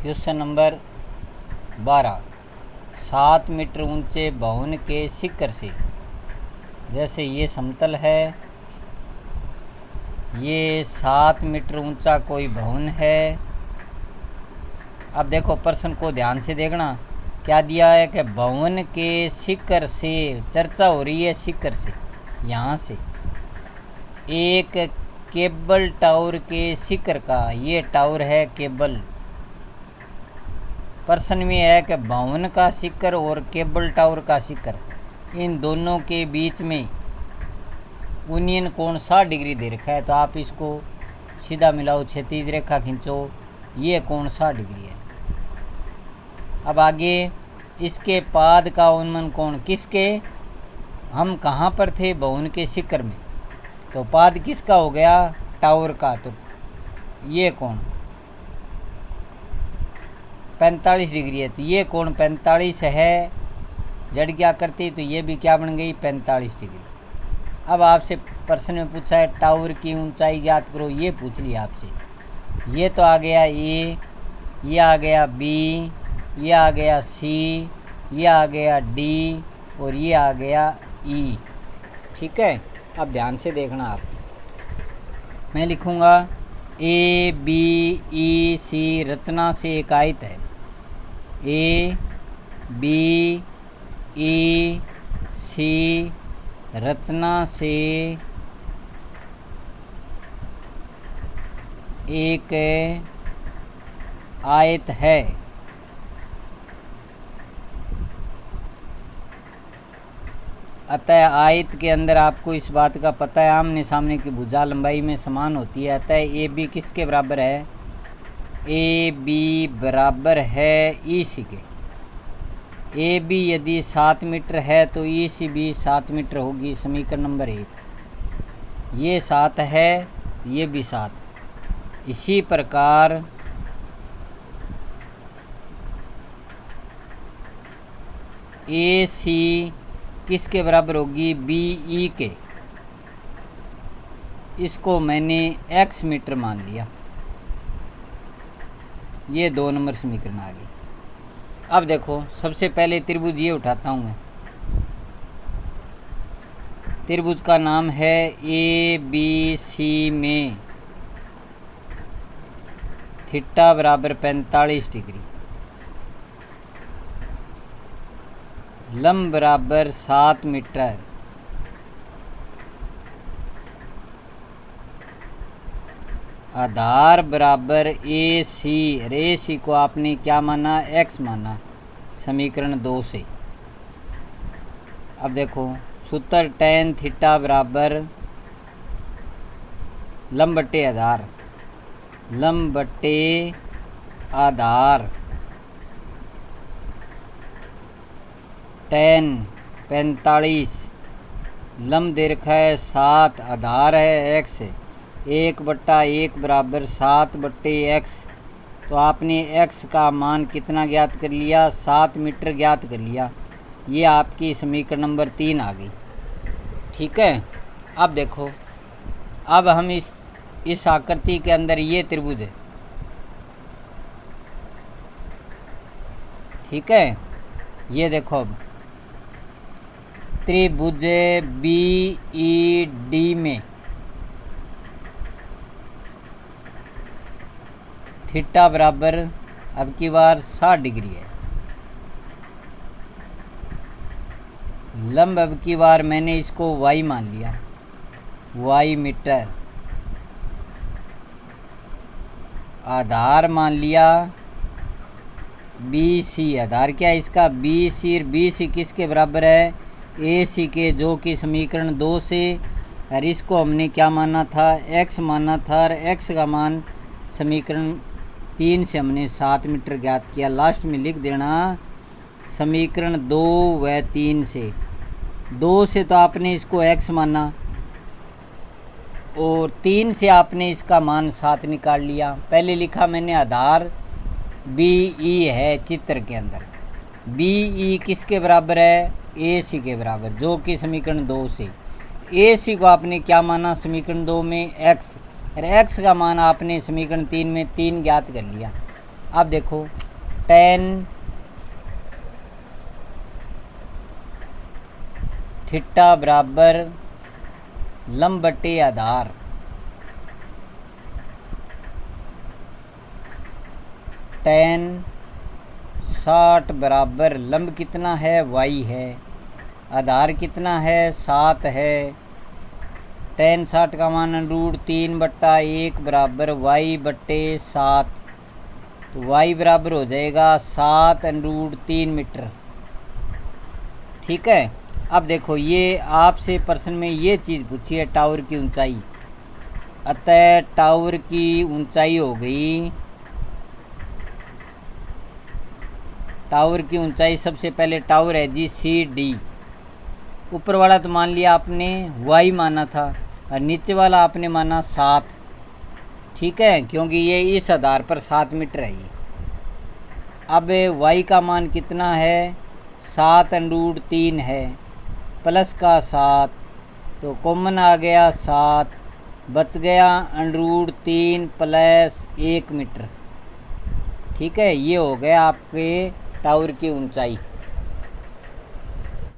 Question number 12। 7 metre ऊंचे भवन के शिखर से, जैसे ये समतल है, ये 7 मीटर ऊंचा कोई भवन है। अब देखो प्रश्न को ध्यान से देखना, क्या दिया है कि भवन के शिखर से, चर्चा हो रही है शिखर से, यहाँ से एक केबल टावर के शिखर का, ये टावर है केबल। प्रश्न में है कि भवन का शिखर और केबल टावर का शिखर, इन दोनों के बीच में यूनियन कोण 60 डिग्री दे रखा है। तो आप इसको सीधा मिलाओ, क्षैतिज रेखा खींचो, ये कोण 60 डिग्री है। अब आगे इसके पाद का उन्मन कोण किसके, हम कहाँ पर थे, भवन के शिखर में, तो पाद किसका हो गया, टावर का। तो ये कोण 45 डिग्री है, तो ये कोण 45 है। जड़ क्या करती, तो ये भी क्या बन गई, 45 डिग्री। अब आपसे प्रश्न में पूछा है टावर की ऊंचाई ज्ञात करो, ये पूछ लिया आपसे। ये तो आ गया ए, ये आ गया बी, ये आ गया सी, ये आ गया डी और ये आ गया ई। ठीक है, अब ध्यान से देखना आप, मैं लिखूँगा ए बी ई सी रचना से एक आयत है। ए बी ई सी रचना से एक आयत है। अतः आयत के अंदर आपको इस बात का पता है, आमने सामने की भुजा लंबाई में समान होती है। अतः ए बी किसके बराबर है, ए बी बराबर है ई सी के। ए बी यदि 7 मीटर है तो ई सी भी 7 मीटर होगी। समीकरण नंबर 1, ये 7 है, ये भी 7। इसी प्रकार ए सी किसके बराबर होगी, बी ई के। इसको मैंने x मीटर मान लिया, ये 2 नंबर समीकरण आ गई। अब देखो सबसे पहले त्रिभुज ये उठाता हूँ मैं, त्रिभुज का नाम है ए बी सी में थीटा बराबर 45 डिग्री, लंब बराबर 7 मीटर, आधार बराबर ए सी। ए सी को आपने क्या माना, x माना, समीकरण 2 से। अब देखो सूत्र tan थीटा बराबर लंब बटे आधार, लंब बटे आधार, tan 45, लंब दे रखा है 7, आधार है x, 1/1 बराबर 7 बटे x। तो आपने x का मान कितना ज्ञात कर लिया, 7 मीटर ज्ञात कर लिया। ये आपकी समीकरण नंबर 3 आ गई। ठीक है, अब देखो, अब हम इस आकृति के अंदर ये त्रिभुज है। ठीक है, ये देखो अब त्रिभुज बी ई डी में थीटा बराबर अब की बार 60 डिग्री है। लंब अब की बार मैंने इसको y मान लिया, y मीटर। आधार मान लिया बी सी, आधार क्या है इसका, बी सी। बी सी किसके बराबर है, ए सी के, जो कि समीकरण 2 से। और इसको हमने क्या माना था, x माना था, और x का मान समीकरण 3 से हमने 7 मीटर ज्ञात किया। लास्ट में लिख देना समीकरण 2 व 3 से। 2 से तो आपने इसको x माना और 3 से आपने इसका मान 7 निकाल लिया। पहले लिखा मैंने आधार बी ई है चित्र के अंदर, बी ई किसके बराबर है, ए सी के बराबर, जो कि समीकरण 2 से। ए सी को आपने क्या माना समीकरण 2 में x, और x का मान आपने समीकरण 3 में 3 ज्ञात कर लिया। अब देखो tan थीटा बराबर लंब बटे आधार, tan 60 बराबर लंब कितना है y है, आधार कितना है 7 है। tan 60 का मान √3/1 बराबर y बटे 7, तो y बराबर हो जाएगा 7√3 मीटर। ठीक है। अब देखो ये आपसे प्रश्न में ये चीज़ पूछी है टावर की ऊंचाई, अतः टावर की ऊंचाई हो गई, टावर की ऊंचाई सबसे पहले टावर है जी CD, ऊपर वाला तो मान लिया आपने y माना था और नीचे वाला आपने माना 7। ठीक है, क्योंकि ये इस आधार पर 7 मीटर है ये। अब y का मान कितना है 7√3 है, प्लस का 7 तो कॉमन आ गया 7, बच गया √3 प्लस 1 मीटर। ठीक है, ये हो गया आपके टावर की ऊंचाई।